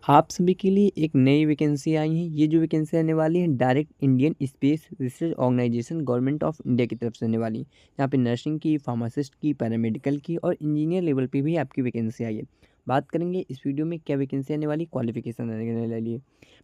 आप सभी के लिए एक नई वैकेंसी आई है। ये जो वैकेंसी आने वाली है direct Indian Space Research Organisation Government of India की तरफ से आने वाली है। यहाँ पे नर्सिंग की, फार्मासिस्ट की, पैरामेडिकल की और इंजीनियर लेवल पे भी आपकी वैकेंसी आई है। बात करेंगे इस वीडियो में क्या वैकेंसी आने वाली, क्वालिफिकेशन आने वाली है।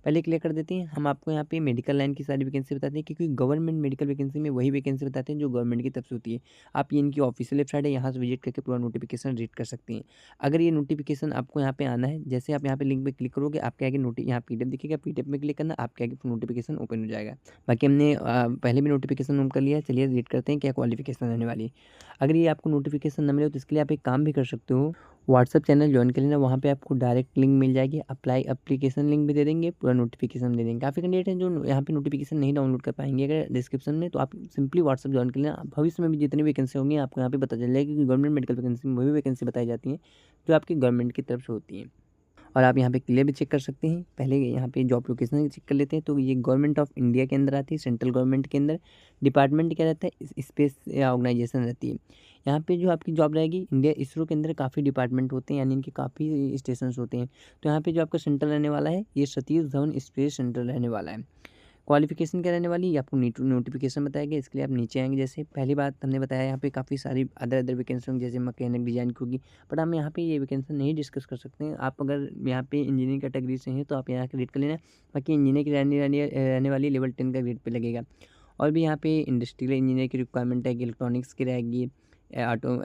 पहले क्लियर कर देते हैं, हम आपको यहाँ पे मेडिकल लाइन की सारी वैकेंसी बताते हैं, क्योंकि गवर्नमेंट मेडिकल वैकेंसी में वही वैकेंसी बताते हैं जो गवर्नमेंट की तरफ से होती है। आप ये इनकी ऑफिशियल वेबसाइट है, यहाँ से विजिट करके पूरा नोटिफिकेशन रीड कर सकते हैं। अगर ये नोटिफिकेशन आपको यहाँ पे आना है, जैसे आप यहाँ पे लिंक पे क्लिक करोगे, आपके आगे यहाँ पीडीएफ दिखेगा, पीडीएफ में क्लिक करना, आपके आगे नोटिफिकेशन ओपन हो जाएगा। बाकी हमने पहले भी नोटिफिकेशन नोट कर लिया है। चलिए रीड करते हैं क्या क्वालिफिकेशन आने वाली है। अगर ये आपको नोटिफिकेशन ना मिले तो इसके लिए आप एक काम भी कर सकते हो, व्हाट्सअप चैनल ज्वाइन कर लेना। वहाँ पे आपको डायरेक्ट लिंक मिल जाएगी, अप्लाई एप्लीकेशन लिंक भी दे देंगे, पूरा नोटिफिकेशन दे देंगे। काफ़ी कैंडिडेट हैं जो यहाँ पे नोटिफिकेशन नहीं डाउनलोड कर पाएंगे अगर डिस्क्रिप्शन में, तो आप सिंपली व्हाट्सअप ज्वाइन कर लेना। भविष्य में भी जितनी वैकेंसी होंगी आपको यहाँ पे पता चल जाएगी, कि गवर्नमेंट मेडिकल वैकेंसी में वही वैकेंसी बताई जाती हैं जो आपकी गवर्नमेंट की तरफ से होती हैं। और आप यहाँ पे क्लियर भी चेक कर सकते हैं। पहले यहाँ पे जॉब लोकेशन चेक कर लेते हैं, तो ये गवर्नमेंट ऑफ इंडिया के अंदर आती है, सेंट्रल गवर्नमेंट के अंदर। डिपार्टमेंट क्या रहता है, स्पेस ऑर्गेनाइजेशन रहती है। यहाँ पे जो आपकी जॉब रहेगी, इंडिया इसरो के अंदर काफ़ी डिपार्टमेंट होते हैं, यानी इनके काफ़ी स्टेशन होते हैं। तो यहाँ पे जो आपका सेंटर रहने वाला है, ये सतीश धवन स्पेस सेंटर रहने वाला है। क्वालिफिकेशन क्या रहने वाली है, ये आपको नोटिफिकेशन बताया गया। इसके लिए आप नीचे आएंगे, जैसे पहली बात हमने बताया, यहाँ पे काफ़ी सारी अदर वैकेंसी होंगी, जैसे मैकेनिक डिजाइन की होगी। बट हम यहाँ पे ये वैकेंसी नहीं डिस्कस कर सकते हैं। आप अगर यहाँ पे इंजीनियरिंग कैटेगरी से हैं तो आप यहाँ के रेट कर लेना। बाकी इंजीनियर की रहने वाली लेवल 10 का रेट पे लगेगा। और भी यहाँ पे इंडस्ट्रियल इंजीनियर की रिक्वायरमेंट है, इलेक्ट्रॉनिक्स की रहेगी, ऑटो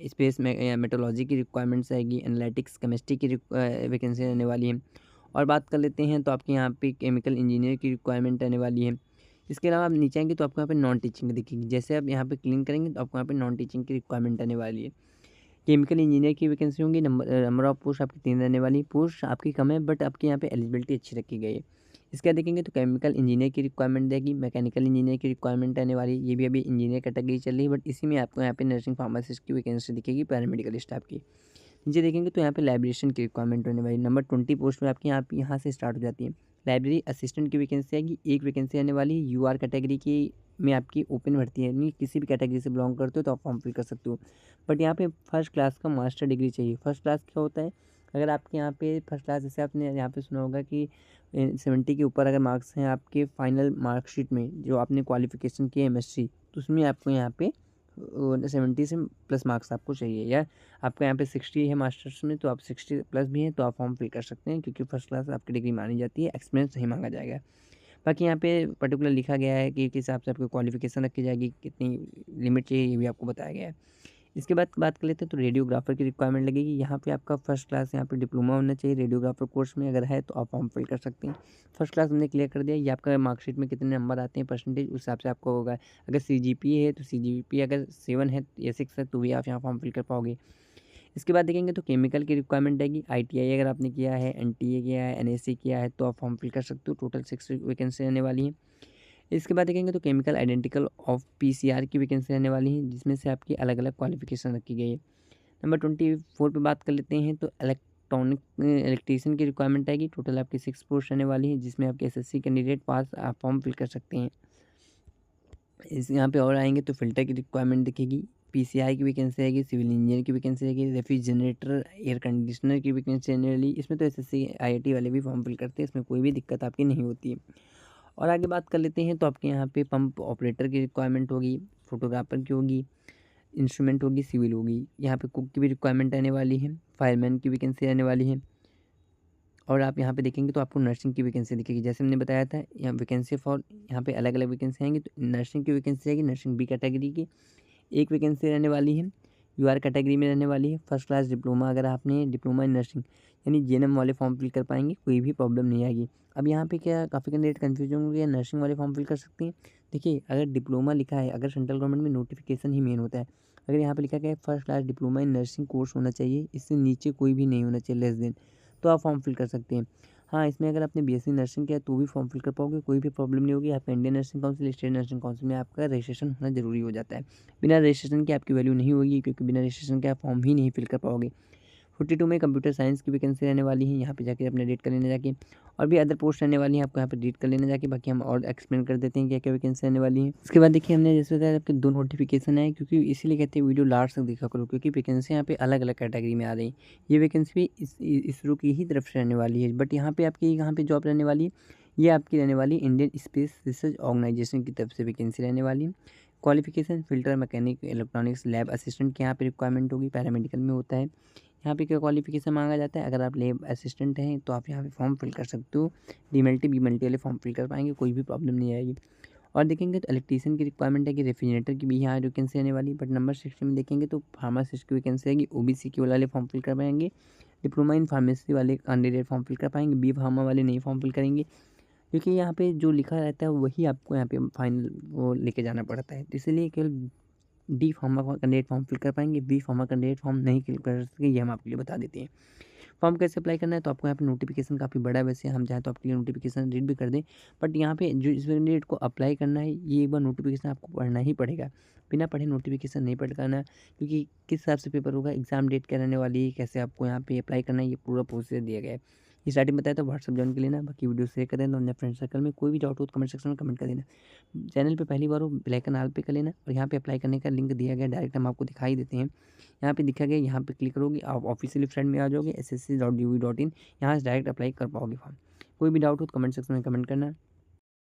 स्पेस में मेट्रोलॉजी की रिक्वायरमेंट्स आएगी, एनालिटिक्स केमिस्ट्री की वैकेंसी रहने वाली है। और बात कर लेते हैं तो आपके यहाँ पे केमिकल इंजीनियर की रिक्वायरमेंट आने वाली है। इसके अलावा आप नीचे आएंगे तो आपको यहाँ पे नॉन टीचिंग दिखेगी। जैसे आप यहाँ पे क्लिक करेंगे तो आपको यहाँ पे नॉन टीचिंग की रिक्वायरमेंट आने वाली है। केमिकल इंजीनियर की वैकेंसी होंगी, नंबर ऑफ पोस्ट आपकी 3 रहने वाली। पोस्ट आपकी कम है बट आपके यहाँ पे एलिजिबिलिटी अच्छी रखी गई है। इसके बाद देखेंगे तो केमिकल इंजीनियर की रिक्वायरमेंट देगी, मैकेनिकल इंजीनियर की रिक्वायरमेंट आने वाली है। ये भी अभी इंजीनियर कैटेगरी चल रही है, बट इसी में आपको यहाँ पे नर्सिंग फार्मासिस्ट की वैकेंसी दिखेगी, पैरामेडिकल स्टाफ की। नीचे देखेंगे तो यहाँ पे लाइब्रेरियन की रिक्वायरमेंट होने वाली, नंबर 20 पोस्ट में आपकी यहाँ से स्टार्ट हो जाती है। लाइब्रेरी असिस्टेंट की वैकेंसी आएगी, एक वैकेंसी आने वाली है। यूआर कैटेगरी की में आपकी ओपन भर्ती है, नहीं किसी भी कैटेगरी से बिलोंग करते हो तो आप फॉर्म फिल कर सकते हो। बट यहाँ पे फर्स्ट क्लास का मास्टर डिग्री चाहिए। फर्स्ट क्लास क्या होता है, अगर आपके यहाँ पे फर्स्ट क्लास, जैसे आपने यहाँ पे सुना होगा कि 70 के ऊपर अगर मार्क्स हैं आपके फाइनल मार्कशीट में, जो आपने क्वालिफिकेशन की है एमएससी, तो उसमें आपको यहाँ पे 70 से प्लस मार्क्स आपको चाहिए। या आपका यहाँ पे 60 है मास्टर्स में, तो आप 60 प्लस भी हैं तो आप फॉर्म फिल कर सकते हैं, क्योंकि फर्स्ट क्लास आपकी डिग्री मानी जाती है, एक्सपीरियंस नहीं मांगा जाएगा। बाकी यहाँ पे पर्टिकुलर लिखा गया है कि किस हिसाब से आपकी क्वालिफिकेशन रखी जाएगी, कितनी लिमिट चाहिए, ये भी आपको बताया गया है। इसके बाद बात कर लेते हैं तो रेडियोग्राफर की रिक्वायरमेंट लगेगी। यहाँ पे आपका फर्स्ट क्लास यहाँ पे डिप्लोमा होना चाहिए रेडियोग्राफर कोर्स में, अगर है तो आप फॉर्म फिल कर सकते हैं। फर्स्ट क्लास हमने क्लियर कर दिया। ये आपका मार्कशीट में कितने नंबर आते हैं परसेंटेज, उस हिसाब से आपको होगा। अगर सीजीपीए है तो सीजीपीए अगर 7 है या 6 है तो भी आप यहाँ फॉर्म फिल कर पाओगे। इसके बाद देखेंगे तो केमिकल की रिक्वायरमेंट आएगी। आईटीआई अगर आपने किया है, एनटीए किया है, एनएससी किया है तो आप फॉर्म फिल कर सकते हो। टोटल 6 वैकेंसी आने वाली है। इसके बाद देखेंगे तो केमिकल आइडेंटिकल ऑफ पीसीआर की वैकेंसी रहने वाली है, जिसमें से आपकी अलग अलग क्वालिफिकेशन रखी गई है। नंबर 24 पे बात कर लेते हैं तो इलेक्ट्रीशियन की रिक्वायरमेंट आएगी। टोटल आपकी 6 पोस्ट रहने वाली है, जिसमें आपके एसएससी कैंडिडेट पास आप फॉर्म फिल कर सकते हैं। इस यहाँ पे और आएंगे तो फिल्टर की रिक्वायरमेंट दिखेगी, पीसीआई की वैकेंसी आएगी, सिविल इंजीनियर की वैकेंसी आएगी, रेफ्रिजरेटर एयर कंडीशनर की वैकेंसी आने वाली। इसमें तो एसएससी आईआईटी वाले भी फॉर्म फिल करते हैं, इसमें कोई भी दिक्कत आपकी नहीं होती है। और आगे बात कर लेते हैं तो आपके यहाँ पे पंप ऑपरेटर की रिक्वायरमेंट होगी, फोटोग्राफर की होगी, इंस्ट्रूमेंट होगी, सिविल होगी। यहाँ पे कुक की भी रिक्वायरमेंट आने वाली है, फायरमैन की वैकेंसी आने वाली है। और आप यहाँ पे देखेंगे तो आपको नर्सिंग की वैकेंसी दिखेगी। जैसे हमने बताया था, यहाँ वैकेंसी फॉर यहाँ पे अलग अलग वैकेंसी आएंगी। तो नर्सिंग की वैकेंसी आएगी, नर्सिंग बी कैटेगरी की एक वैकेंसी रहने वाली है, यूआर कैटेगरी में रहने वाली है। फर्स्ट क्लास डिप्लोमा अगर आपने डिप्लोमा इन नर्सिंग यानी जीएनएम वाले फॉर्म फिल कर पाएंगे, कोई भी प्रॉब्लम नहीं आएगी। अब यहाँ पे क्या काफ़ी कैंडिडेट कन्फ्यूजन होंगे, नर्सिंग वाले फॉर्म फिल कर सकते हैं। देखिए अगर डिप्लोमा लिखा है, अगर सेंट्रल गवर्नमेंट में नोटिफिकेशन ही मेन होता है, अगर यहाँ पे लिखा गया है first class diploma in nursing course होना चाहिए, इससे नीचे कोई भी नहीं होना चाहिए लेस देन, तो आप फॉर्म फिल कर सकते हैं। हाँ, इसमें अगर आपने बीएससी नर्सिंग किया तो भी फॉर्म फिल कर पाओगे, कोई भी प्रॉब्लम नहीं होगी। आपका Indian nursing council, state nursing council में आपका रजिस्ट्रेशन होना जरूरी हो जाता है। बिना रजिस्ट्रेशन के आपकी वैल्यू नहीं होगी, क्योंकि बिना रजिस्ट्रेशन के आप फॉर्म ही नहीं फिल कर पाओगे। 42 में कंप्यूटर साइंस की वैकेंसी रहने वाली है, यहाँ पे जाके अपने रीड कर लेना जाके। और भी अदर पोस्ट रहने वाली हैं, आपको यहाँ पे रीड कर लेना जाके। बाकी हम और एक्सप्लेन कर देते हैं क्या क्या वैकेंसी रहने वाली है। इसके बाद देखिए हमने जैसे बताया आपके 2 नोटिफिकेशन है, क्योंकि इसीलिए कहते हैं वीडियो लास्ट तक देखा करो, क्योंकि वैकेंसी यहाँ पे अलग अलग कैटेगरी में आ रही है। ये वैकेंसी भी इसरो की ही तरफ से रहने वाली है, बट यहाँ पे आपकी यहाँ पे जॉब रहने वाली है, ये आपकी रहने वाली है इंडियन स्पेस रिसर्च ऑर्गेनाइजेशन की तरफ से वैकेंसी रहने वाली है। Qualification filter mechanic electronics lab assistant की यहाँ पे रिक्वायरमेंट होगी, पैरामेडिकल में होता है। यहाँ पे क्या क्वालिफिकेशन मांगा जाता है, अगर आप लैब असिस्टेंट हैं तो आप यहाँ पे फॉर्म फिल कर सकते हो, डीमल्टी बीमल्टी वाले फॉर्म फिल कर पाएंगे, कोई भी प्रॉब्लम नहीं आएगी। और देखेंगे तो इलेक्ट्रीशियन की रिक्वायरमेंट है कि रेफ्रिजरेटर की भी यहाँ वैकेंसी आने वाली है। बट नंबर 6 में देखेंगे तो फार्मासिस्ट की वैकेंसी आएगी, ओबीसी के वाले फॉर्म फिल कर पाएंगे, डिप्लोमा इन फार्मेसी वाले कैंडिडेट फॉर्म फिल कर पाएंगे, बी फार्मा वाले नहीं फॉर्म फिल करेंगे, क्योंकि यहाँ पे जो लिखा रहता है वही आपको यहाँ पे फाइनल वो लेके जाना पड़ता है। तो इसलिए केवल डी फार्मा का कैंडिडेट फॉर्म फिल कर पाएंगे, बी फार्मा कैंडिडेट फॉर्म नहीं फिल कर सकेंगे, ये हम आपके लिए बता देते हैं। फॉर्म कैसे अप्लाई करना है, तो आपको यहाँ पे नोटिफिकेशन काफ़ी बड़ा है, वैसे हम चाहें तो आपके लिए नोटिफिकेशन रीड भी कर दें, बट यहाँ पे जो इस कैंडिडेट को अप्लाई करना है, ये एक बार नोटिफिकेशन आपको पढ़ना ही पड़ेगा। बिना पढ़े नोटिफिकेशन नहीं पढ़ करना, क्योंकि किस हिसाब से पेपर होगा, एग्जाम डेट क्या रहने वाली है, कैसे आपको यहाँ पे अप्लाई करना है, ये पूरा प्रोसेस दिया गया है। ये स्टार्टिंग बताया था, व्हाट्सअप ज्वाइन कर लेना। बाकी वीडियो शेयर कर देना अपने फ्रेंड सर्कल में। कोई भी डाउट हो तो कमेंट सेक्शन में कमेंट कर देना। चैनल पे पहली बार हो बेल आइकन ऑल पे कर लेना, और यहाँ पे अप्लाई करने का लिंक दिया गया डायरेक्ट हम आपको दिखाई देते हैं। यहाँ पे दिखा गया, यहाँ पे क्लिक करोगे आप ऑफिशियली फ्रेंड में आ जाओगे ssc.ub.in, यहाँ से डायरेक्ट अप्लाई कर पाओगे फॉर्म। कोई भी डाउट हो तो कमेंट सेक्शन में कमेंट करना।